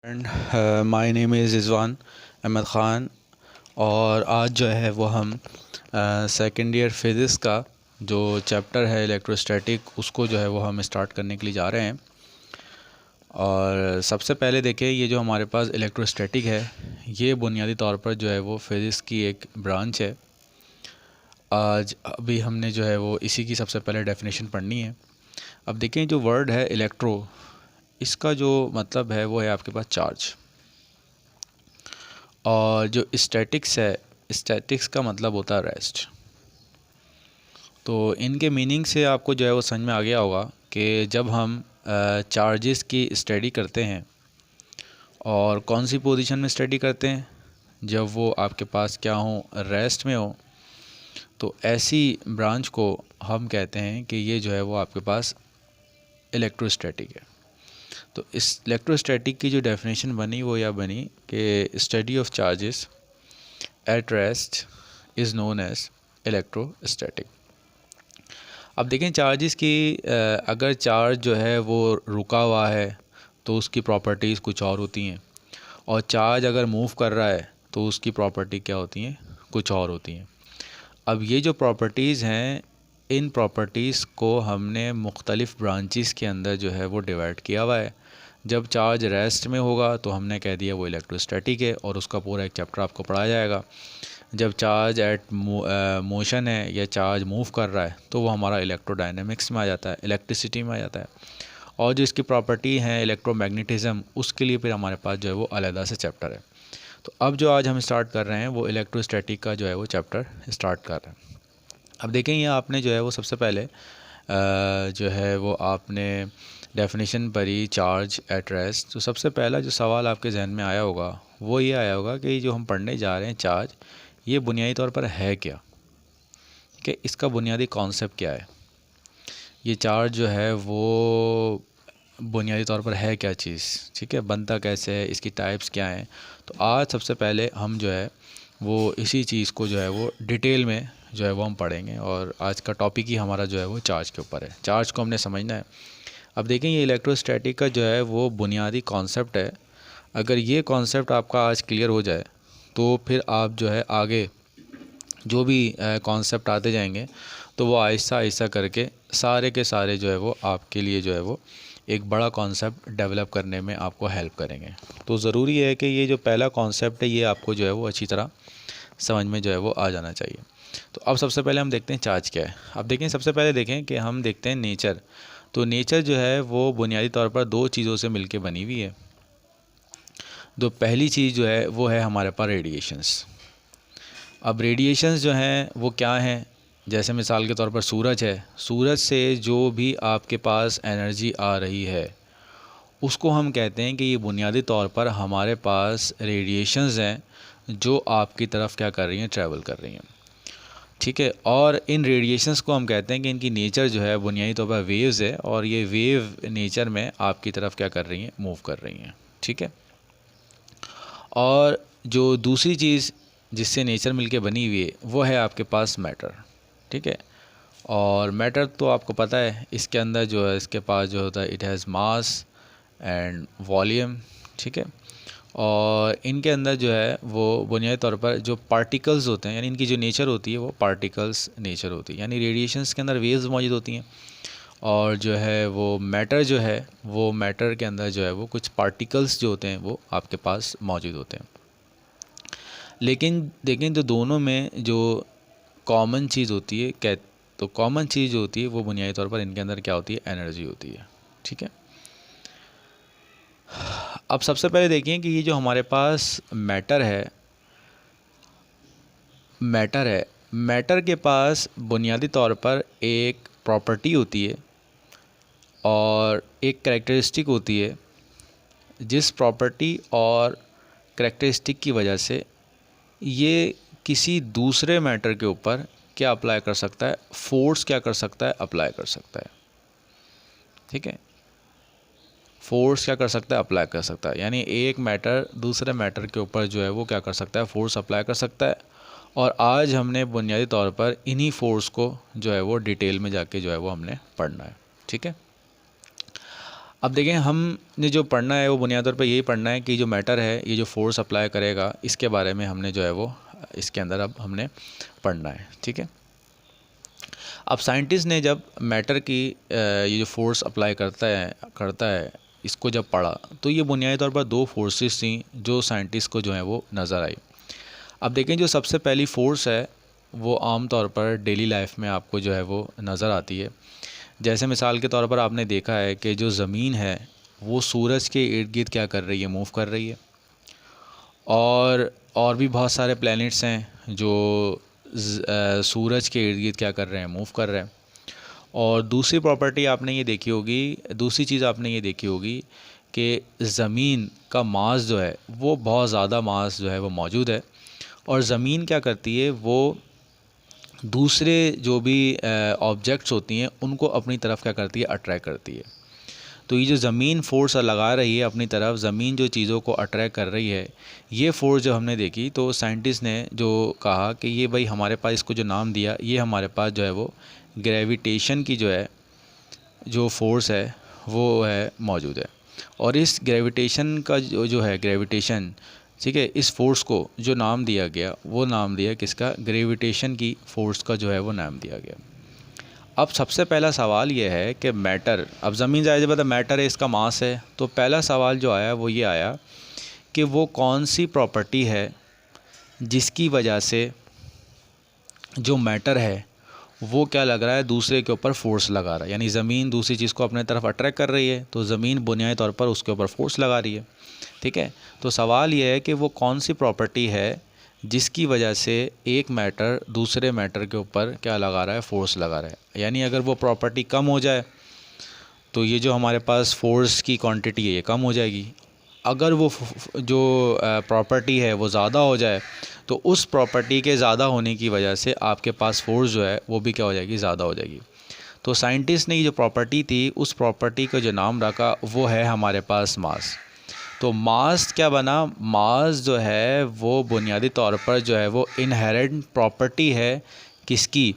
And my name is Rizwan Ahmed Khan. और आज जो है वो हम सेकेंड ईयर फिज़िक्स का जो चैप्टर है इलेक्ट्रोस्टैटिक उसको जो है वो हम स्टार्ट करने के लिए जा रहे हैं। और सबसे पहले देखें, ये जो हमारे पास इलेक्ट्रोस्टैटिक है ये बुनियादी तौर पर जो है वो फिज़िक्स की एक ब्रांच है। आज अभी हमने जो है वो इसी की सबसे पहले डेफिनेशन पढ़नी है। अब देखें, जो वर्ड है इलेक्ट्रो, इसका जो मतलब है वो है आपके पास चार्ज। और जो स्टैटिक्स है, स्टैटिक्स का मतलब होता है रेस्ट। तो इनके मीनिंग से आपको जो है वो समझ में आ गया होगा कि जब हम चार्जेस की स्टडी करते हैं और कौन सी पोजीशन में स्टडी करते हैं, जब वो आपके पास क्या हो, रेस्ट में हो, तो ऐसी ब्रांच को हम कहते हैं कि ये जो है वो आपके पास इलेक्ट्रोस्टैटिक है। तो इस इलेक्ट्रोस्टैटिक की जो डेफिनेशन बनी वो यह बनी कि study of charges at rest is known as electrostatic. अब देखें, चार्जेस की अगर चार्ज जो है वो रुका हुआ है तो उसकी प्रॉपर्टीज़ कुछ और होती हैं, और चार्ज अगर मूव कर रहा है तो उसकी प्रॉपर्टी क्या होती हैं, कुछ और होती हैं। अब ये जो प्रॉपर्टीज़ हैं, इन प्रॉपर्टीज़ को हमने मुख्तलिफ़ ब्रांचेस के अंदर जो है वो डिवाइड किया हुआ है। जब चार्ज रेस्ट में होगा तो हमने कह दिया वो इलेक्ट्रोस्टैटिक है और उसका पूरा एक चैप्टर आपको पढ़ाया जाएगा। जब चार्ज एट मोशन है या चार्ज मूव कर रहा है तो वो हमारा इलेक्ट्रोडायनेमिक्स में आ जाता है, इलेक्ट्रिसिटी में आ जाता है। और जो इसकी प्रॉपर्टी है इलेक्ट्रोमैग्नेटिज़्म, उसके लिए फिर हमारे पास जो है वो अलग से चैप्टर है। तो अब जो आज हम स्टार्ट कर रहे हैं वो इलेक्ट्रोस्टैटिक का जो है वो चैप्टर स्टार्ट कर रहे हैं। अब देखें, ये आपने जो है वो सबसे पहले जो है वो आपने डेफिनेशन पढ़ी चार्ज एट रेस्ट। तो सबसे पहला जो सवाल आपके जहन में आया होगा वो ये आया होगा कि जो हम पढ़ने जा रहे हैं चार्ज, ये बुनियादी तौर पर है क्या, कि इसका बुनियादी कॉन्सेप्ट क्या है, ये चार्ज जो है वो बुनियादी तौर पर है क्या चीज़, ठीक है, बनता कैसे है, इसकी टाइप्स क्या हैं। तो आज सबसे पहले हम जो है वो इसी चीज़ को जो है वो डिटेल में जो है वो हम पढ़ेंगे। और आज का टॉपिक ही हमारा जो है वो चार्ज के ऊपर है, चार्ज को हमने समझना है। अब देखें, ये इलेक्ट्रोस्टैटिक का जो है वो बुनियादी कॉन्सेप्ट है। अगर ये कॉन्सेप्ट आपका आज क्लियर हो जाए तो फिर आप जो है आगे जो भी कॉन्सेप्ट आते जाएंगे तो वो आहिस्ता आहिस्ता करके सारे के सारे जो है वो आपके लिए जो है वो एक बड़ा कॉन्सेप्ट डेवलप करने में आपको हेल्प करेंगे। तो ज़रूरी है कि ये जो पहला कॉन्सेप्ट है ये आपको जो है वो अच्छी तरह समझ में जो है वो आ जाना चाहिए। तो अब सबसे पहले हम देखते हैं चार्ज क्या है। अब देखें, सबसे पहले देखें कि हम देखते हैं नेचर। तो नेचर जो है वो बुनियादी तौर पर दो चीज़ों से मिलके बनी हुई है। तो पहली चीज़ जो है वो है हमारे पास रेडिएशंस। अब रेडिएशंस जो हैं वो क्या हैं, जैसे मिसाल के तौर पर सूरज है, सूरज से जो भी आपके पास एनर्जी आ रही है उसको हम कहते हैं कि ये बुनियादी तौर पर हमारे पास रेडिएशंस हैं जो आपकी तरफ क्या कर रही हैं, ट्रैवल कर रही हैं, ठीक है। और इन रेडिएशंस को हम कहते हैं कि इनकी नेचर जो है बुनियादी तौर पर वेव्स है, और ये वेव नेचर में आपकी तरफ क्या कर रही हैं, मूव कर रही हैं, ठीक है। और जो दूसरी चीज़ जिससे नेचर मिलके बनी हुई है वो है आपके पास मैटर, ठीक है। और मैटर तो आपको पता है, इसके अंदर जो है इसके पास जो होता है it has mass and volume, ठीक है। और इनके अंदर जो है वो बुनियादी तौर पर जो पार्टिकल्स होते हैं, यानी इनकी जो नेचर होती है वो पार्टिकल्स नेचर होती है, यानी रेडिएशंस के अंदर वेव्स मौजूद होती हैं। और जो है वो मैटर जो है वो मैटर के अंदर जो है वो कुछ पार्टिकल्स जो होते हैं वो आपके पास मौजूद होते हैं। लेकिन देखें, तो दोनों में जो कॉमन चीज़ होती है तो कॉमन चीज़ जो होती है वो बुनियादी तौर पर इनके अंदर क्या होती है, एनर्जी होती है, ठीक है। अब सबसे पहले देखिए कि ये जो हमारे पास मैटर के पास बुनियादी तौर पर एक प्रॉपर्टी होती है और एक कैरेक्टरिस्टिक होती है, जिस प्रॉपर्टी और कैरेक्टरिस्टिक की वजह से ये किसी दूसरे मैटर के ऊपर क्या अप्लाई कर सकता है, फोर्स क्या कर सकता है, अप्लाई कर सकता है, ठीक है। फोर्स क्या कर सकता है, अप्लाई कर सकता है, यानी एक मैटर दूसरे मैटर के ऊपर जो है वो क्या कर सकता है, फोर्स अप्लाई कर सकता है। और आज हमने बुनियादी तौर पर इन्हीं फोर्स को जो है वो डिटेल में जाके जो है वो हमने पढ़ना है, ठीक है। अब देखें, हमने जो पढ़ना है वो बुनियादी तौर पर यही पढ़ना है कि जो मैटर है, ये जो फोर्स अप्लाई करेगा, इसके बारे में हमने जो है वो इसके अंदर अब हमने पढ़ना है। ठीक है। अब साइंटिस्ट ने जब मैटर की ये जो फोर्स अप्लाई करता है इसको जब पढ़ा, तो ये बुनियादी तौर पर दो फोर्सेस थी जो साइंटिस्ट को जो है वो नज़र आई। अब देखें, जो सबसे पहली फ़ोर्स है वो आम तौर पर डेली लाइफ में आपको जो है वो नज़र आती है। जैसे मिसाल के तौर पर आपने देखा है कि जो ज़मीन है वो सूरज के इर्द गिर्द क्या कर रही है, मूव कर रही है। और भी बहुत सारे प्लैनेट्स हैं जो सूरज के इर्द गिर्द क्या कर रहे हैं, मूव कर रहे हैं। और दूसरी प्रॉपर्टी आपने ये देखी होगी, दूसरी चीज़ आपने ये देखी होगी कि ज़मीन का मास जो है वो बहुत ज़्यादा मास जो है वो मौजूद है। और ज़मीन क्या करती है, वो दूसरे जो भी ऑब्जेक्ट्स होती हैं उनको अपनी तरफ क्या करती है, अट्रैक्ट करती है। तो ये जो ज़मीन फ़ोर्स लगा रही है अपनी तरफ, ज़मीन जो चीज़ों को अट्रैक्ट कर रही है, ये फ़ोर्स जो हमने देखी, तो साइंटिस्ट ने जो कहा कि ये भाई हमारे पास, इसको जो नाम दिया, ये हमारे पास जो है वो ग्रेविटेशन की जो है जो फ़ोर्स है वो है मौजूद है। और इस ग्रेविटेशन का जो है ग्रेविटेशन, ठीक है, इस फोर्स को जो नाम दिया गया वो नाम दिया किसका, ग्रेविटेशन की फ़ोर्स का जो है वो नाम दिया गया। अब सबसे पहला सवाल ये है कि मैटर, अब ज़मीन जाहिर बात है मैटर है, इसका मास है, तो पहला सवाल जो आया वो ये आया कि वो कौन सी प्रॉपर्टी है जिसकी वजह से जो मैटर है वो क्या लग रहा है, दूसरे के ऊपर फोर्स लगा रहा है। यानी ज़मीन दूसरी चीज़ को अपने तरफ अट्रैक्ट कर रही है, तो ज़मीन बुनियादी तौर पर उसके ऊपर फोर्स लगा रही है। ठीक है। तो सवाल ये है कि वो कौन सी प्रॉपर्टी है जिसकी वजह से एक मैटर दूसरे मैटर के ऊपर क्या लगा रहा है, फोर्स लगा रहा है। यानी अगर वो प्रॉपर्टी कम हो जाए तो ये जो हमारे पास फोर्स की क्वांटिटी है ये कम हो जाएगी। अगर वो जो प्रॉपर्टी है वो ज़्यादा हो जाए तो उस प्रॉपर्टी के ज़्यादा होने की वजह से आपके पास फोर्स जो है वो भी क्या हो जाएगी, ज़्यादा हो जाएगी। तो साइंटिस्ट ने ये जो प्रॉपर्टी थी, उस प्रॉपर्टी का जो नाम रखा वो है हमारे पास मास। तो मास क्या बना, मास जो है वो बुनियादी तौर पर जो है वो इनहेरेंट प्रॉपर्टी है किसकी,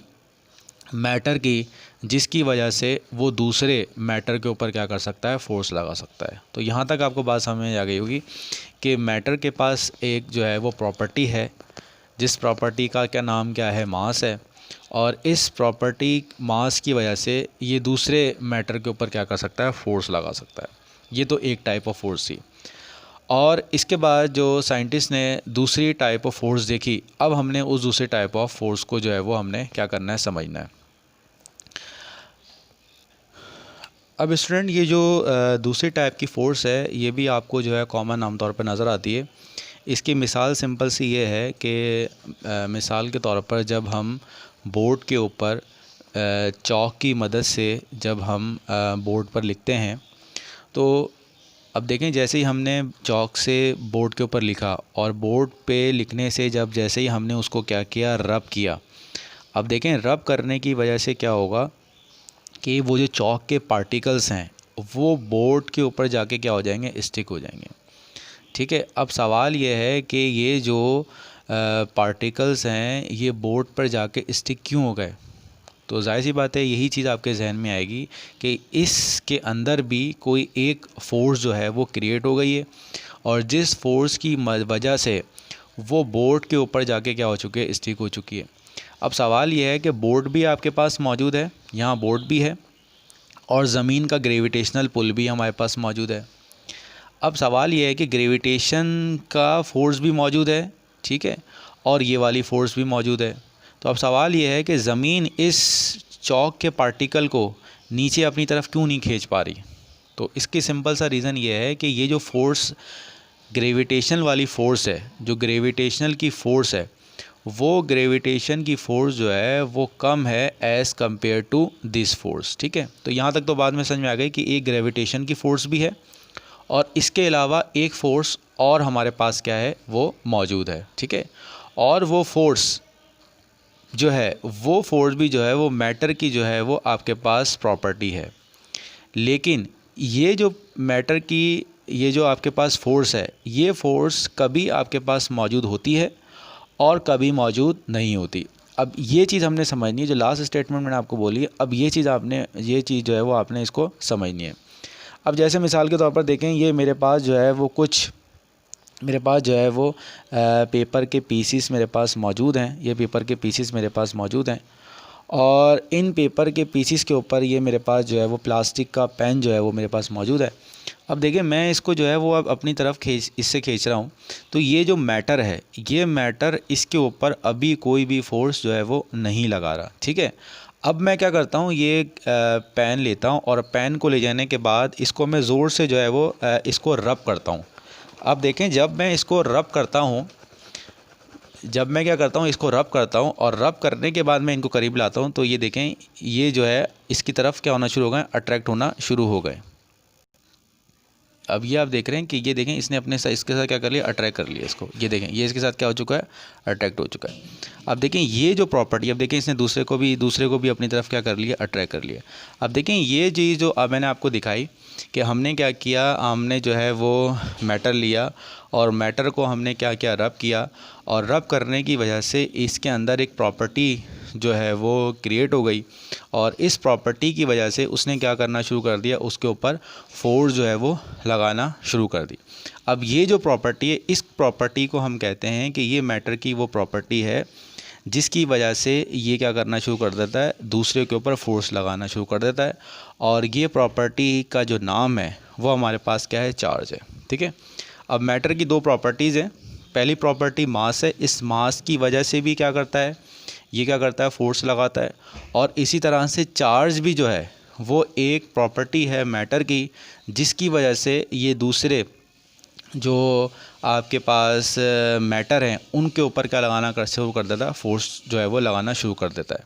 मैटर की, जिसकी वजह से वो दूसरे मैटर के ऊपर क्या कर सकता है, फोर्स लगा सकता है। तो यहाँ तक आपको बात समझ आ गई होगी कि मैटर के पास एक जो है वो प्रॉपर्टी है, जिस प्रॉपर्टी का क्या नाम क्या है, मास है। और इस प्रॉपर्टी मास की वजह से ये दूसरे मैटर के ऊपर क्या कर सकता है, फोर्स लगा सकता है। ये तो एक टाइप ऑफ फोर्स थी। और इसके बाद जो साइंटिस्ट ने दूसरी टाइप ऑफ फोर्स देखी, अब हमने उस दूसरे टाइप ऑफ फोर्स को जो है वो हमने क्या करना है, समझना है। अब स्टूडेंट, ये जो दूसरी टाइप की फ़ोर्स है ये भी आपको जो है कॉमन आमतौर पर नज़र आती है। इसकी मिसाल सिंपल सी ये है कि मिसाल के तौर पर जब हम बोर्ड के ऊपर चॉक की मदद से जब हम बोर्ड पर लिखते हैं, तो अब देखें, जैसे ही हमने चॉक से बोर्ड के ऊपर लिखा और बोर्ड पे लिखने से जब जैसे ही हमने उसको क्या किया, रब किया। अब देखें, रब करने की वजह से क्या होगा कि वो जो चॉक के पार्टिकल्स हैं वो बोर्ड के ऊपर जाके क्या हो जाएंगे, स्टिक हो जाएंगे। ठीक है। अब सवाल ये है कि ये जो पार्टिकल्स हैं ये बोर्ड पर जाके स्टिक क्यों हो गए। तो जाहिर सी बात है, यही चीज़ आपके जहन में आएगी कि इसके अंदर भी कोई एक फ़ोर्स जो है वो क्रिएट हो गई है, और जिस फोर्स की वजह से वो बोर्ड के ऊपर जाके क्या हो चुकी है, स्टिक हो चुकी है। अब सवाल ये है कि बोर्ड भी आपके पास मौजूद है, यहाँ बोर्ड भी है, और ज़मीन का ग्रेविटेशनल पुल भी हमारे पास मौजूद है। अब सवाल ये है कि ग्रेविटेशन का फोर्स भी मौजूद है, ठीक है, और ये वाली फ़ोर्स भी मौजूद है। तो अब सवाल ये है कि ज़मीन इस चॉक के पार्टिकल को नीचे अपनी तरफ क्यों नहीं खींच पा रही। तो इसकी सिंपल सा रीज़न ये है कि ये जो फोर्स ग्रेविटेशनल वाली फ़ोर्स है, जो ग्रेविटेशनल की फ़ोर्स है, वो ग्रेविटेशन की फ़ोर्स जो है वो कम है as compare to this force. ठीक है। तो यहाँ तक तो बाद में समझ में आ गई कि एक ग्रेविटेशन की फ़ोर्स भी है और इसके अलावा एक फ़ोर्स और हमारे पास क्या है, वो मौजूद है। ठीक है। और वो फोर्स जो है, वो फोर्स भी जो है वो मैटर की जो है वो आपके पास प्रॉपर्टी है। लेकिन ये जो मैटर की ये जो आपके पास फोर्स है, ये फोर्स कभी आपके पास मौजूद होती है और कभी मौजूद नहीं होती। अब ये चीज़ हमने समझनी है, जो लास्ट स्टेटमेंट मैंने आपको बोली है, अब ये चीज़ जो है वो आपने इसको समझनी है। अब जैसे मिसाल के तौर पर देखें, ये मेरे पास जो है वो पेपर के पीसीस मेरे पास मौजूद हैं। ये पेपर के पीसीस मेरे पास मौजूद हैं और इन पेपर के पीसीस के ऊपर ये मेरे पास जो है वो प्लास्टिक का पेन जो है वो मेरे पास मौजूद है। अब देखिए, मैं इसको जो है वो अब अपनी तरफ इससे खींच रहा हूँ, तो ये जो मैटर है, ये मैटर इसके ऊपर अभी कोई भी फोर्स जो है वो नहीं लगा रहा। ठीक है, अब मैं क्या करता हूँ, ये पेन लेता हूँ और पेन को ले जाने के बाद इसको मैं ज़ोर से जो है वो इसको रब करता हूँ। अब देखें, जब मैं इसको रब करता हूँ, इसको रब करता हूँ और रब करने के बाद मैं इनको करीब लाता हूँ, तो ये देखें, ये जो है इसकी तरफ क्या होना शुरू हो गए, अट्रैक्ट होना शुरू हो गए। अब ये आप देख रहे हैं कि ये देखें, इसने अपने साथ इसके साथ क्या कर लिया, अट्रैक्ट कर लिया इसको। ये देखें, ये इसके साथ क्या हो चुका है, अट्रैक्ट हो चुका है। अब देखें, ये जो प्रॉपर्टी, अब देखें इसने दूसरे को भी अपनी तरफ क्या कर लिया, अट्रैक्ट कर लिया। अब देखें, ये चीज़ जो अब मैंने आपको दिखाई कि हमने क्या किया, हमने जो है वो मैटर लिया और मैटर को हमने क्या किया, रब किया, और रब करने की वजह से इसके अंदर एक प्रॉपर्टी जो है वो क्रिएट हो गई और इस प्रॉपर्टी की वजह से उसने क्या करना शुरू कर दिया, उसके ऊपर फोर्स जो है वो लगाना शुरू कर दी। अब ये जो प्रॉपर्टी है, इस प्रॉपर्टी को हम कहते हैं कि ये मैटर की वो प्रॉपर्टी है जिसकी वजह से ये क्या करना शुरू कर देता है, दूसरे के ऊपर फोर्स लगाना शुरू कर देता है। और ये प्रॉपर्टी का जो नाम है वो हमारे पास क्या है, चार्ज है। ठीक है, अब मैटर की दो प्रॉपर्टीज़ हैं। पहली प्रॉपर्टी मास है, इस मास की वजह से भी क्या करता है, ये क्या करता है, फोर्स लगाता है। और इसी तरह से चार्ज भी जो है वो एक प्रॉपर्टी है मैटर की, जिसकी वजह से ये दूसरे जो आपके पास मैटर हैं उनके ऊपर क्या लगाना शुरू कर देता है, फोर्स जो है वो लगाना शुरू कर देता है।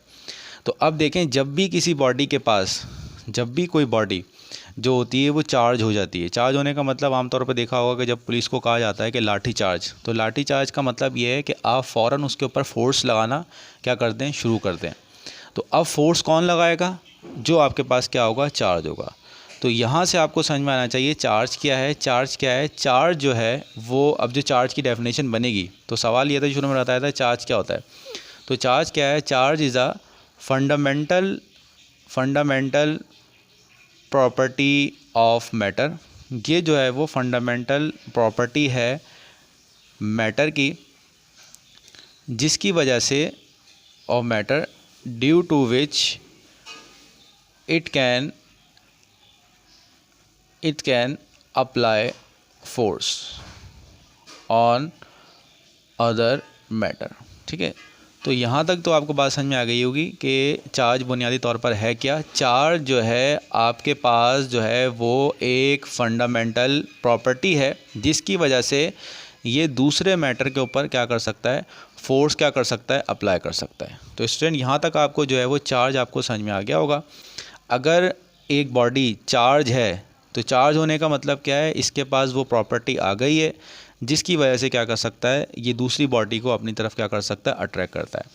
तो अब देखें, जब भी किसी बॉडी के पास, जब भी कोई बॉडी जो होती है वो चार्ज हो जाती है, चार्ज होने का मतलब आमतौर पर देखा होगा कि जब पुलिस को कहा जाता है कि लाठी चार्ज, तो लाठी चार्ज का मतलब ये है कि आप फ़ौरन उसके ऊपर फोर्स लगाना क्या कर दें, शुरू कर दें। तो अब फोर्स कौन लगाएगा, जो आपके पास क्या होगा, चार्ज होगा। तो यहाँ से आपको समझ में आना चाहिए चार्ज क्या है। चार्ज क्या है, चार्ज जो है वो, अब जो चार्ज की डेफिनेशन बनेगी, तो सवाल ये था शुरू में बताया था चार्ज क्या होता है। तो चार्ज क्या है, charge is a fundamental property of matter. ये जो है वो फंडामेंटल प्रॉपर्टी है मैटर की, जिसकी वजह से of matter, due to which it can apply force on other matter. ठीक है, तो यहाँ तक तो आपको बात समझ में आ गई होगी कि चार्ज बुनियादी तौर पर है क्या। चार्ज जो है आपके पास जो है वो एक फंडामेंटल प्रॉपर्टी है जिसकी वजह से ये दूसरे मैटर के ऊपर क्या कर सकता है, फोर्स क्या कर सकता है, अप्लाई कर सकता है। तो स्टूडेंट, यहाँ तक आपको जो है वो चार्ज आपको समझ में आ गया होगा। अगर एक बॉडी चार्ज है तो चार्ज होने का मतलब क्या है, इसके पास वो प्रॉपर्टी आ गई है जिसकी वजह से क्या कर सकता है, ये दूसरी बॉडी को अपनी तरफ क्या कर सकता है, अट्रैक्ट करता है।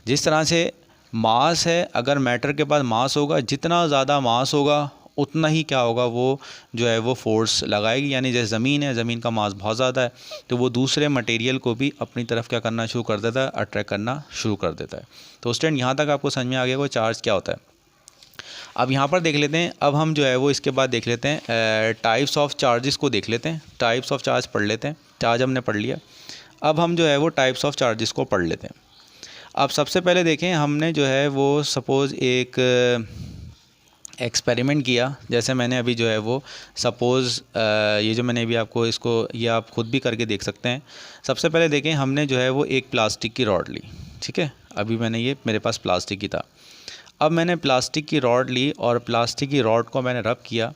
जिस तरह से मास है, अगर मैटर के पास मास होगा, जितना ज़्यादा मास होगा उतना ही क्या होगा, वो जो है वो फोर्स लगाएगी। यानी जैसे ज़मीन है, ज़मीन का मास बहुत ज़्यादा है तो वो दूसरे मटेरियल को भी अपनी तरफ क्या करना शुरू कर देता है, अट्रैक्ट करना शुरू कर देता है। तो स्टूडेंट, यहाँ तक आपको समझ में आ गया वो चार्ज क्या होता है। अब यहाँ पर देख लेते हैं, अब हम जो है वो इसके बाद देख लेते हैं टाइप्स ऑफ चार्जेस को देख लेते हैं। टाइप्स ऑफ चार्ज पढ़ लेते हैं। चार्ज हमने पढ़ लिया, अब हम जो है वो टाइप्स ऑफ चार्जेस को पढ़ लेते हैं। अब सबसे पहले देखें, हमने जो है वो सपोज़ एक एक्सपेरिमेंट किया। जैसे मैंने अभी जो है वो सपोज़ ये जो मैंने अभी आपको इसको, ये आप ख़ुद भी करके देख सकते हैं। सबसे पहले देखें, हमने जो है वो एक प्लास्टिक की रॉड ली। ठीक है, अभी मैंने ये मेरे पास प्लास्टिक की था। अब मैंने प्लास्टिक की रॉड ली और प्लास्टिक की रॉड को मैंने रब किया,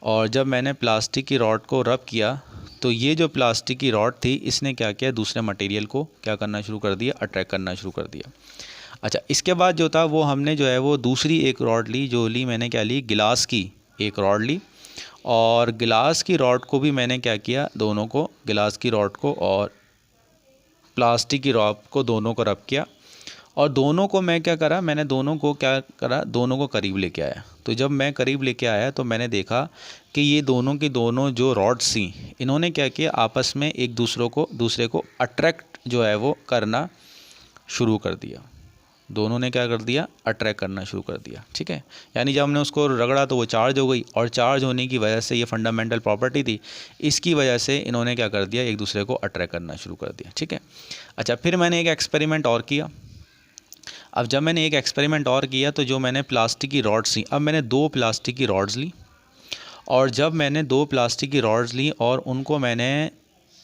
और जब मैंने प्लास्टिक की रॉड को रब किया तो ये जो प्लास्टिक की रॉड थी, इसने क्या किया, दूसरे मटेरियल को क्या करना शुरू कर दिया, अट्रैक्ट करना शुरू कर दिया। अच्छा, इसके बाद जो था वो हमने जो है वो दूसरी एक रॉड ली, जो ली मैंने क्या ली, गिलास की एक रॉड ली, और गिलास की रॉड को भी मैंने क्या किया, दोनों को, गिलास की रॉड को और प्लास्टिक की रॉड को, दोनों को रब किया। और दोनों को मैं क्या करा, मैंने दोनों को क्या करा, दोनों को करीब लेके आया। तो जब मैं करीब लेके आया तो मैंने देखा कि ये दोनों की दोनों जो रॉड्स थी, इन्होंने क्या किया, आपस में एक दूसरे को अट्रैक्ट जो है वो करना शुरू कर दिया। दोनों ने क्या कर दिया, अट्रैक्ट करना शुरू कर दिया। ठीक है, यानी जब हमने उसको रगड़ा तो वो चार्ज हो गई, और चार्ज होने की वजह से, ये फंडामेंटल प्रॉपर्टी थी, इसकी वजह से इन्होंने क्या कर दिया, एक दूसरे को अट्रैक्ट करना शुरू कर दिया। ठीक है, अच्छा, फिर मैंने एक एक्सपेरिमेंट और किया। अब जब मैंने एक एक्सपेरिमेंट और किया तो जो मैंने प्लास्टिक की रॉड्स ली, अब मैंने 2 प्लास्टिक की रॉड्स ली, और जब मैंने 2 प्लास्टिक की रॉड्स ली और उनको मैंने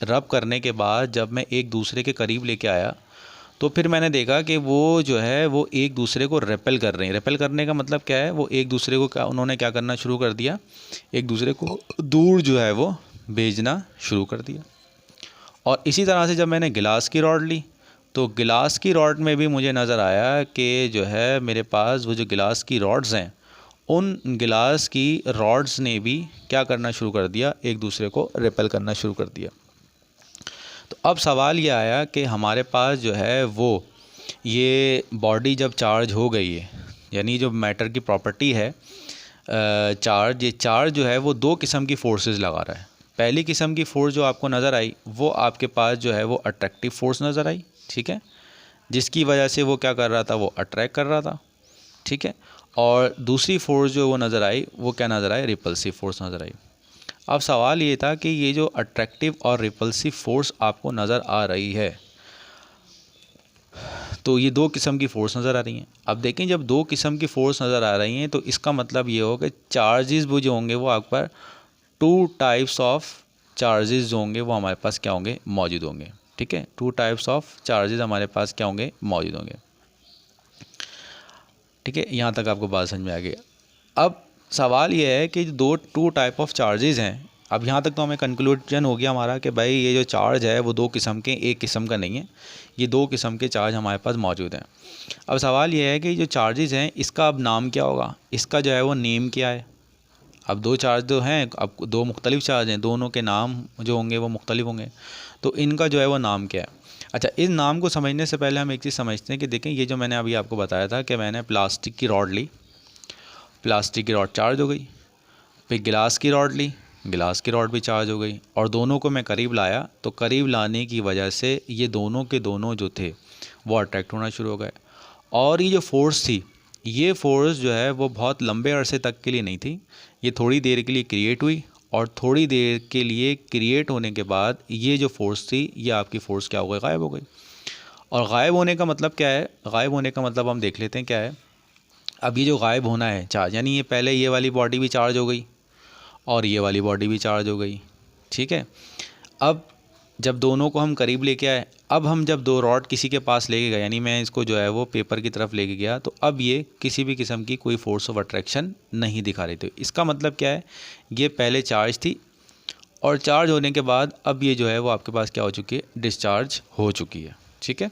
रब करने के बाद जब मैं एक दूसरे के करीब लेके आया, तो फिर मैंने देखा कि वो जो है वो एक दूसरे को रेपेल कर रही हैं। रेपेल करने का मतलब क्या है, वो एक दूसरे को उन्होंने क्या करना शुरू कर दिया, एक दूसरे को दूर जो है वो भेजना शुरू कर दिया। और इसी तरह से जब मैंने गिलास की रॉड ली, तो गिलास की रॉड में भी मुझे नज़र आया कि जो है मेरे पास वो जो गिलास की रॉड्स हैं, उन गिलास की रॉड्स ने भी क्या करना शुरू कर दिया, एक दूसरे को रेपेल करना शुरू कर दिया। तो अब सवाल ये आया कि हमारे पास जो है वो ये बॉडी जब चार्ज हो गई है, यानी जो मैटर की प्रॉपर्टी है चार्ज, ये चार्ज जो है वो 2 किस्म की फोर्सेस लगा रहा है। पहली किस्म की फ़ोर्स जो आपको नज़र आई वो आपके पास जो है वो अट्रैक्टिव फ़ोर्स नज़र आई। ठीक है, जिसकी वजह से वो क्या कर रहा था, वो अट्रैक्ट कर रहा था। ठीक है, और दूसरी फ़ोर्स जो वो नज़र आई वो क्या नज़र आई, रिपल्सिव फ़ोर्स नज़र आई। अब सवाल ये था कि ये जो अट्रैक्टिव और रिपल्सिव फ़ोर्स आपको नज़र आ रही है, तो ये 2 किस्म की फ़ोर्स नज़र आ रही हैं। अब देखें, जब 2 किस्म की फ़ोर्स नज़र आ रही हैं तो इसका मतलब ये हो कि चार्जेस वो जो होंगे वो आप पर 2 टाइप्स ऑफ चार्जेस जो होंगे वो हमारे पास क्या होंगे, मौजूद होंगे। ठीक है, 2 टाइप्स ऑफ चार्जेस हमारे पास क्या होंगे, मौजूद होंगे। ठीक है, यहाँ तक आपको बात समझ में आ गई। अब सवाल ये है कि जो 2 टाइप ऑफ चार्जेस हैं, अब यहाँ तक तो हमें कंक्लूजन हो गया हमारा कि भाई ये जो चार्ज है वो 2 किस्म के, एक किस्म का नहीं है, ये 2 किस्म के चार्ज हमारे पास मौजूद हैं। अब सवाल ये है कि जो चार्जेस हैं इसका अब नाम क्या होगा, इसका जो है वो नेम क्या है। अब 2 चार्ज जो हैं, अब 2 मुख्तलिफ चार्ज हैं, दोनों के नाम जो होंगे वो मुख्तलिफ होंगे, तो इनका जो है वो नाम क्या है। अच्छा, इस नाम को समझने से पहले हम एक चीज़ समझते हैं कि देखें, ये जो मैंने अभी आपको बताया था कि मैंने प्लास्टिक की रॉड ली, प्लास्टिक की रॉड चार्ज हो गई, फिर गिलास की रॉड ली, गिलास की रॉड भी चार्ज हो गई, और दोनों को मैं करीब लाया, तो करीब लाने की वजह से ये दोनों के दोनों जो थे वो अट्रैक्ट होना शुरू हो गए। और ये जो फोर्स थी, ये फोर्स जो है वो बहुत लंबे अरसे तक के लिए नहीं थी, ये थोड़ी देर के लिए क्रिएट हुई, और थोड़ी देर के लिए क्रिएट होने के बाद ये जो फोर्स थी ये आपकी फ़ोर्स क्या हो गई, गायब हो गई। और गायब होने का मतलब क्या है, गायब होने का मतलब हम देख लेते हैं क्या है। अब ये जो गायब होना है चार्ज, यानी ये पहले ये वाली बॉडी भी चार्ज हो गई और ये वाली बॉडी भी चार्ज हो गई। ठीक है, अब जब दोनों को हम करीब लेके आए, अब हम जब 2 रॉड किसी के पास लेके गए, यानी मैं इसको जो है वो पेपर की तरफ लेके गया, तो अब ये किसी भी किस्म की कोई फोर्स ऑफ अट्रैक्शन नहीं दिखा रही थी। इसका मतलब क्या है, ये पहले चार्ज थी, और चार्ज होने के बाद अब ये जो है वो आपके पास क्या हो चुकी है, डिस्चार्ज हो चुकी है। ठीक है,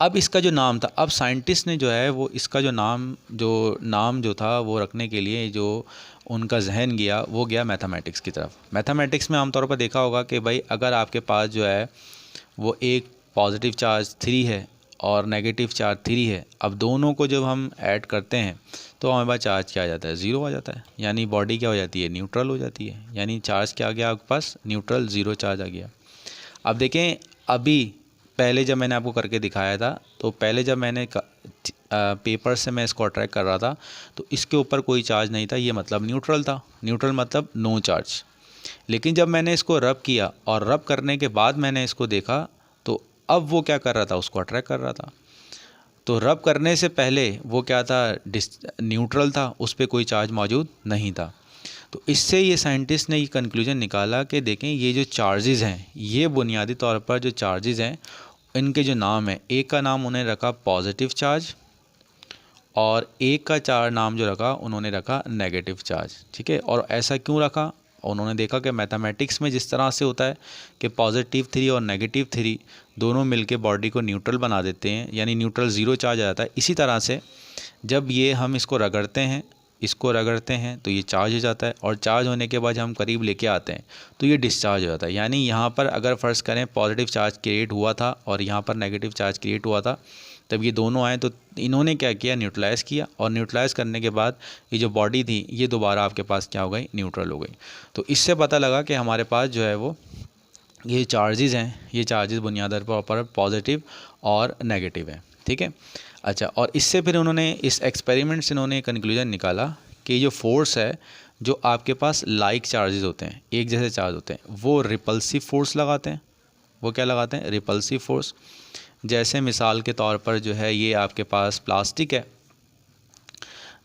अब इसका जो नाम था, अब साइंटिस्ट ने जो है वो इसका जो नाम जो था वो रखने के लिए जो उनका जहन गया वो गया मैथमेटिक्स की तरफ। मैथमेटिक्स में आमतौर पर देखा होगा कि भाई अगर आपके पास जो है वो एक पॉजिटिव चार्ज 3 है और नेगेटिव चार्ज 3 है, अब दोनों को जब हम ऐड करते हैं तो हमारे पास चार्ज क्या आ जाता है, 0 आ जाता है, यानी बॉडी क्या हो जाती है, न्यूट्रल हो जाती है, यानी चार्ज क्या आ गया आपके पास, न्यूट्रल, 0 चार्ज आ गया। अब देखें, अभी पहले जब मैंने आपको करके दिखाया था, तो पहले जब मैंने पेपर से मैं इसको अट्रैक्ट कर रहा था तो इसके ऊपर कोई चार्ज नहीं था, ये मतलब न्यूट्रल था, न्यूट्रल मतलब नो चार्ज। लेकिन जब मैंने इसको रब किया और रब करने के बाद मैंने इसको देखा, तो अब वो क्या कर रहा था, उसको अट्रैक्ट कर रहा था। तो रब करने से पहले वो क्या था, न्यूट्रल था, उस पर कोई चार्ज मौजूद नहीं था। तो इससे ये साइंटिस्ट ने ये कंक्लूजन निकाला कि देखें, ये जो चार्जेस हैं, ये बुनियादी तौर पर जो चार्जेस हैं इनके जो नाम है, एक का नाम उन्होंने रखा पॉजिटिव चार्ज, और एक का नाम जो रखा उन्होंने रखा नेगेटिव चार्ज। ठीक है, और ऐसा क्यों रखा, उन्होंने देखा कि मैथमेटिक्स में जिस तरह से होता है कि पॉजिटिव 3 और नेगेटिव 3 दोनों मिलके बॉडी को न्यूट्रल बना देते हैं, यानी न्यूट्रल 0 चार्ज आ जाता है। इसी तरह से जब ये हम इसको रगड़ते हैं तो ये चार्ज हो जाता है, और चार्ज होने के बाद जब हम करीब लेके आते हैं तो ये डिस्चार्ज हो जाता है। यानी यहाँ पर अगर फ़र्ज़ करें पॉजिटिव चार्ज क्रिएट हुआ था और यहाँ पर नेगेटिव चार्ज क्रिएट हुआ था, तब ये दोनों आए तो इन्होंने क्या किया, न्यूट्रलाइज़ किया, और न्यूट्रलाइज़ करने के बाद ये जो बॉडी थी ये दोबारा आपके पास क्या हो गई, न्यूट्रल हो गई। तो इससे पता लगा कि हमारे पास जो है वो ये चार्जेज़ हैं, ये चार्जेज़ बुनियादी तौर पर पॉजिटिव और नेगेटिव हैं। ठीक है। अच्छा, और इससे फिर उन्होंने इस एक्सपेरिमेंट से इन्होंने कंक्लूजन निकाला कि जो फोर्स है, जो आपके पास लाइक चार्जेस होते हैं, एक जैसे चार्ज होते हैं, वो रिपल्सिव फोर्स लगाते हैं। वो क्या लगाते हैं? Repulsive force. जैसे मिसाल के तौर पर जो है ये आपके पास प्लास्टिक है,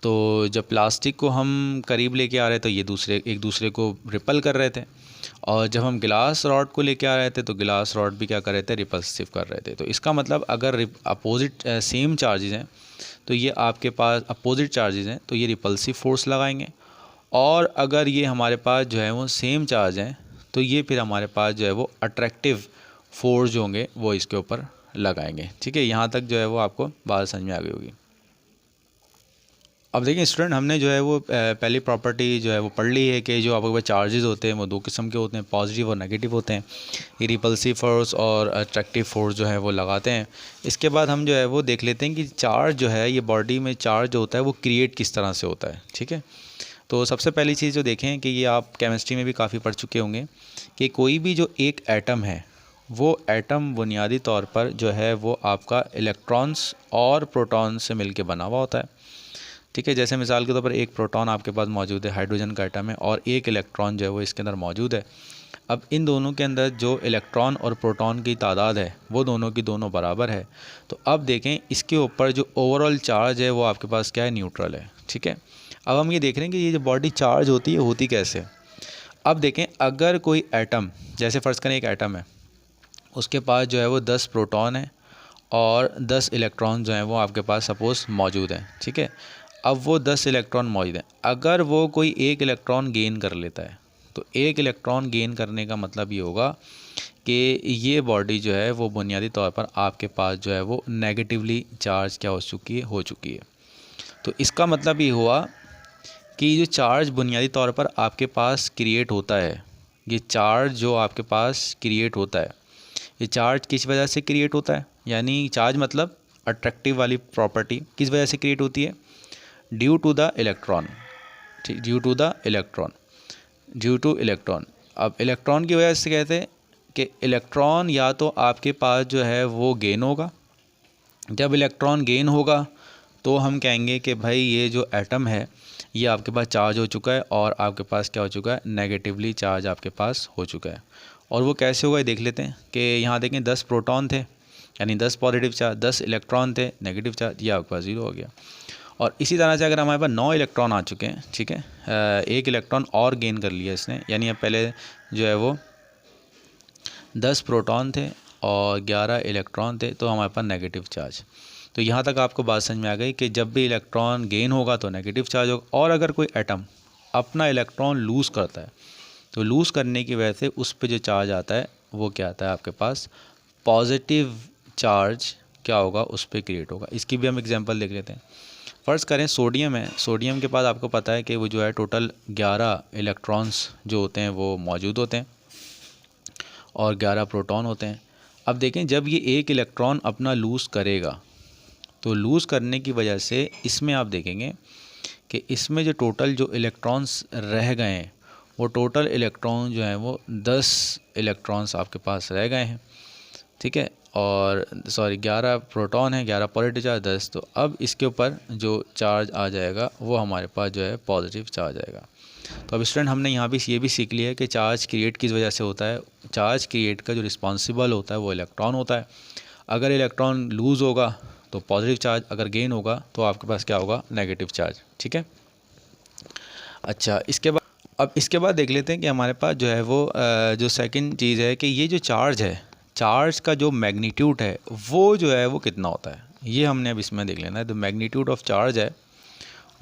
तो जब प्लास्टिक को हम करीब लेके आ रहे थे तो ये एक दूसरे को रिपल कर रहे थे, और जब हम गिलास रॉड को लेके आ रहे थे तो गिलास रॉड भी क्या कर रहे थे? रिपल्सिव कर रहे थे। तो इसका मतलब अगर अपोजिट सेम चार्जेस हैं तो ये आपके पास अपोजिट चार्जेस हैं तो ये रिपल्सिव फोर्स लगाएंगे, और अगर ये हमारे पास जो है वो सेम चार्ज हैं तो ये फिर हमारे पास जो है वो अट्रैक्टिव फोर्स जो होंगे वो इसके ऊपर लगाएंगे। ठीक है, यहाँ तक जो है वो आपको बात समझ में आ गई होगी। अब देखिए स्टूडेंट, हमने जो है वो पहली प्रॉपर्टी जो है वो पढ़ ली है कि जो आपके पास चार्जेस होते हैं वो दो किस्म के होते हैं, पॉजिटिव और नेगेटिव होते हैं। ये रिपल्सिव फोर्स और अट्रैक्टिव फोर्स जो है वो लगाते हैं। इसके बाद हम जो है वो देख लेते हैं कि चार्ज जो है, ये बॉडी में चार्ज जो होता है वो क्रिएट किस तरह से होता है। ठीक है, तो सबसे पहली चीज़ जो देखें कि ये आप केमिस्ट्री में भी काफ़ी पढ़ चुके होंगे कि कोई भी जो एक एटम है, वो एटम बुनियादी तौर पर जो है वो आपका इलेक्ट्रॉन्स और प्रोटॉन से मिलके बना हुआ होता है। ठीक है, जैसे मिसाल के तौर पर एक प्रोटॉन आपके पास मौजूद है, हाइड्रोजन का एटम है, और एक इलेक्ट्रॉन जो है वो इसके अंदर मौजूद है। अब इन दोनों के अंदर जो इलेक्ट्रॉन और प्रोटॉन की तादाद है वो दोनों की दोनों बराबर है। तो अब देखें इसके ऊपर जो ओवरऑल चार्ज है वो आपके पास क्या है? न्यूट्रल है। ठीक है, अब हम ये देख रहे हैं कि ये जो बॉडी चार्ज होती है होती कैसे। अब देखें, अगर कोई एटम, जैसे फ़र्ज़ करें एक एटम है, उसके पास जो है वो 10 प्रोटॉन है और 10 इलेक्ट्रॉन जो हैं वो आपके पास सपोज़ मौजूद हैं। ठीक है, अब वो 10 इलेक्ट्रॉन मौजूद हैं, अगर वो कोई एक इलेक्ट्रॉन गेन कर लेता है तो एक इलेक्ट्रॉन गेन करने का मतलब ये होगा कि ये बॉडी जो है वो बुनियादी तौर पर आपके पास जो है वो नेगेटिवली चार्ज क्या हो चुकी है। तो इसका मतलब ये हुआ कि जो चार्ज बुनियादी तौर पर आपके पास क्रिएट होता है, ये चार्ज जो आपके पास क्रिएट होता है, ये चार्ज किस वजह से क्रिएट होता है? यानी चार्ज मतलब अट्रैक्टिव वाली प्रॉपर्टी किस वजह से क्रिएट होती है? Due to the electron. Due to the electron, due to electron. अब इलेक्ट्रॉन की वजह से कहते हैं कि इलेक्ट्रॉन या तो आपके पास जो है वो गेन होगा, जब इलेक्ट्रॉन गेन होगा तो हम कहेंगे कि भाई ये जो एटम है ये आपके पास चार्ज हो चुका है और आपके पास क्या हो चुका है? नेगेटिवली चार्ज आपके पास हो चुका है। और वो कैसे होगा ये देख लेते हैं कि यहाँ देखें 10 प्रोटॉन थे यानी 10 पॉजिटिव चार्ज, 10 इलेक्ट्रॉन थे नेगेटिव चार्ज, ये आपके पास 0 हो गया। और इसी तरह से अगर हमारे पास 9 इलेक्ट्रॉन आ चुके हैं, ठीक है, एक इलेक्ट्रॉन और गेन कर लिया इसने, यानी अब पहले जो है वो 10 प्रोटॉन थे और 11 इलेक्ट्रॉन थे, तो हमारे पास नेगेटिव चार्ज। तो यहाँ तक आपको बात समझ में आ गई कि जब भी इलेक्ट्रॉन गेन होगा तो नेगेटिव चार्ज होगा, और अगर कोई एटम अपना इलेक्ट्रॉन लूज़ करता है तो लूज़ करने की वजह से उस पर जो चार्ज आता है वो क्या आता है? आपके पास पॉजिटिव चार्ज क्या होगा? उस पर क्रिएट होगा। इसकी भी हम एग्जांपल देख लेते हैं। फ़र्ज़ करें सोडियम है, सोडियम के पास आपको पता है कि वो जो है टोटल 11 इलेक्ट्रॉन्स जो होते हैं वो मौजूद होते हैं और 11 प्रोटॉन होते हैं। अब देखें जब ये एक इलेक्ट्रॉन अपना लूज़ करेगा तो लूज़ करने की वजह से इसमें आप देखेंगे कि इसमें जो टोटल जो इलेक्ट्रॉन्स रह गए हैं वो टोटल इलेक्ट्रॉन जो हैं वो 10 इलेक्ट्रॉन्स आपके पास रह गए हैं। ठीक है, और 11 प्रोटॉन है, 11 पॉजिटिव चार्ज, 10। तो अब इसके ऊपर जो चार्ज आ जाएगा वो हमारे पास जो है पॉजिटिव चार्ज आएगा। तो अब स्टूडेंट हमने यहाँ भी ये भी सीख लिया है कि चार्ज क्रिएट किस वजह से होता है। चार्ज क्रिएट का जो रिस्पॉन्सिबल होता है वो इलेक्ट्रॉन होता है। अगर इलेक्ट्रॉन लूज़ होगा तो पॉजिटिव चार्ज, अगर गेन होगा तो आपके पास क्या होगा? Negative charge. ठीक है, अच्छा इसके बाद देख लेते हैं कि हमारे पास जो है वो जो सेकंड चीज़ है कि ये जो चार्ज है, चार्ज का जो मैग्नीट्यूड है वो जो है वो कितना होता है, ये हमने अब इसमें देख लेना है। तो मैग्नीट्यूड ऑफ चार्ज है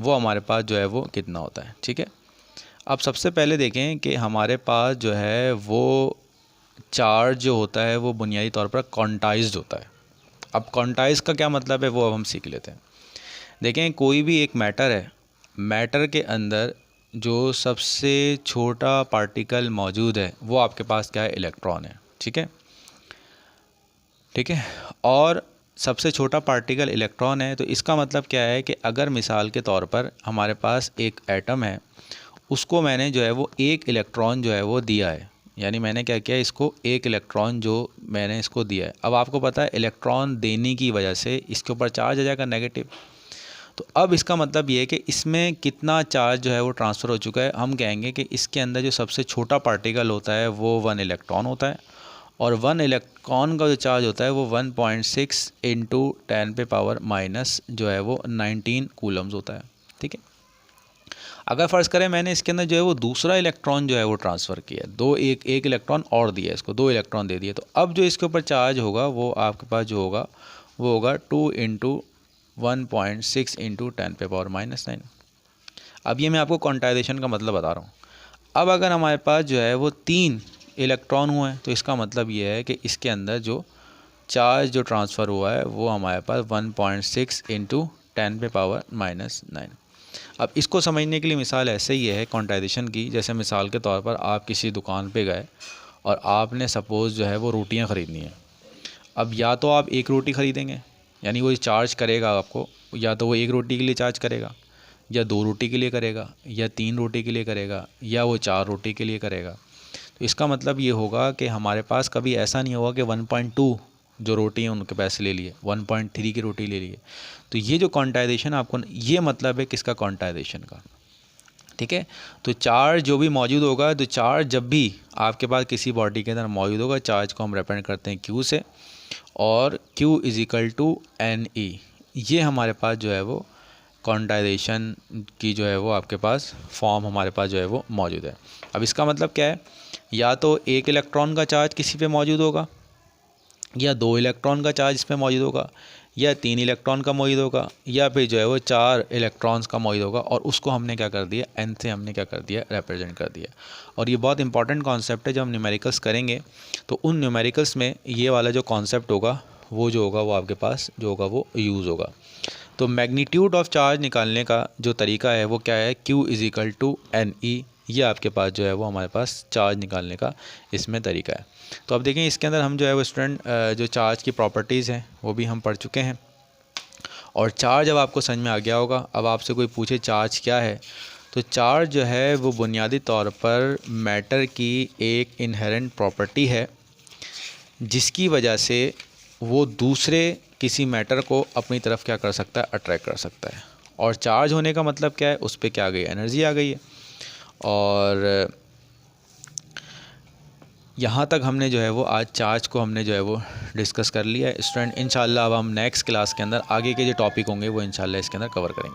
वो हमारे पास जो है वो कितना होता है। ठीक है, अब सबसे पहले देखें कि हमारे पास जो है वो चार्ज जो होता है वो बुनियादी तौर पर क्वांटाइज्ड होता है। अब क्वांटाइज का क्या मतलब है वो अब हम सीख लेते हैं। देखें कोई भी एक मैटर है, मैटर के अंदर जो सबसे छोटा पार्टिकल मौजूद है वो आपके पास क्या है? इलेक्ट्रॉन है। ठीक है, ठीक है, और सबसे छोटा पार्टिकल इलेक्ट्रॉन है। तो इसका मतलब क्या है कि अगर मिसाल के तौर पर हमारे पास एक एटम है, उसको मैंने जो है वो एक इलेक्ट्रॉन जो है वो दिया है, यानी मैंने क्या किया, इसको एक इलेक्ट्रॉन जो मैंने इसको दिया है, अब आपको पता है इलेक्ट्रॉन देने की वजह से इसके ऊपर चार्ज आ जाएगा नेगेटिव। तो अब इसका मतलब ये है कि इसमें कितना चार्ज जो है वो ट्रांसफ़र हो चुका है। हम कहेंगे कि इसके अंदर जो सबसे छोटा पार्टिकल होता है वो 1 इलेक्ट्रॉन होता है, और 1 इलेक्ट्रॉन का जो चार्ज होता है वो 1.6 इंटू 10 पे पावर माइनस जो है वो 19 कूलम्स होता है। ठीक है, अगर फ़र्ज़ करें मैंने इसके अंदर जो है वो दूसरा इलेक्ट्रॉन जो है वो ट्रांसफ़र किया, एक इलेक्ट्रॉन और दिया, इसको 2 इलेक्ट्रॉन दे दिए, तो अब जो इसके ऊपर चार्ज होगा वो आपके पास जो होगा वो होगा 2 इंटू 1.6 इंटू 10 पे पावर माइनस 9। अब ये मैं आपको क्वांटाइजेशन का मतलब बता रहा हूँ। अब अगर हमारे पास जो है वो 3 इलेक्ट्रॉन हुए हैं, तो इसका मतलब ये है कि इसके अंदर जो चार्ज जो ट्रांसफ़र हुआ है वो हमारे पास 1.6 इंटू 10 पे पावर माइनस 9। अब इसको समझने के लिए मिसाल ऐसे ही है क्वांटाइजेशन की, जैसे मिसाल के तौर पर आप किसी दुकान पे गए और आपने सपोज़ जो है वो रोटियां ख़रीदनी है। अब या तो आप एक रोटी ख़रीदेंगे, यानी वो चार्ज करेगा आपको, या तो वो एक रोटी के लिए चार्ज करेगा, या 2 रोटी के लिए करेगा, या 3 रोटी के लिए करेगा, या वो 4 रोटी के लिए करेगा। तो इसका मतलब ये होगा कि हमारे पास कभी ऐसा नहीं होगा कि 1.2 जो रोटी हैं उनके पैसे ले लिए, 1.3 की रोटी ले लिए। तो ये जो क्वांटाइजेशन आपको, ये मतलब है किसका, क्वांटाइजेशन का। ठीक है, तो चार्ज जो भी मौजूद होगा, तो चार्ज जब भी आपके पास किसी बॉडी के अंदर मौजूद होगा, चार्ज को हम रिप्रेजेंट करते हैं Q से, और Q is equal to NE। ये हमारे पास जो है वो क्वांटाइजेशन की जो है वो आपके पास फॉर्म हमारे पास जो है वो मौजूद है। अब इसका मतलब क्या है, या तो एक इलेक्ट्रॉन का चार्ज किसी पे मौजूद होगा, या 2 इलेक्ट्रॉन का चार्ज इस पर मौजूद होगा, या 3 इलेक्ट्रॉन का मौजूद होगा, या फिर जो है वो 4 इलेक्ट्रॉन्स का मौजूद होगा, और उसको हमने क्या कर दिया, n से हमने क्या कर दिया, रिप्रेजेंट कर दिया। और ये बहुत इंपॉर्टेंट कॉन्सेप्ट है, जब हम न्यूमेरिकल्स करेंगे तो उन न्यूमेरिकल्स में ये वाला जो कॉन्सेप्ट होगा वो जो होगा वो आपके पास जो होगा वो यूज़ होगा। तो मैग्नीट्यूड ऑफ चार्ज निकालने का जो तरीका है वो क्या है, Q is equal to NE। ये आपके पास जो है वो हमारे पास चार्ज निकालने का इसमें तरीका है। तो अब देखें इसके अंदर हम जो है वो स्टूडेंट जो चार्ज की प्रॉपर्टीज़ हैं वो भी हम पढ़ चुके हैं, और चार्ज अब आपको समझ में आ गया होगा। अब आपसे कोई पूछे चार्ज क्या है, तो चार्ज जो है वो बुनियादी तौर पर मैटर की एक इनहेरेंट प्रॉपर्टी है, जिसकी वजह से वो दूसरे किसी मैटर को अपनी तरफ क्या कर सकता है, अट्रैक्ट कर सकता है। और चार्ज होने का मतलब क्या है, उस पर क्या आ गई, एनर्जी आ गई है। और यहाँ तक हमने जो है वो आज चार्ज को हमने जो है वो डिस्कस कर लिया है स्टूडेंट। इंशाल्लाह अब हम नेक्स्ट क्लास के अंदर आगे के जो टॉपिक होंगे वो इंशाल्लाह इसके अंदर कवर करेंगे।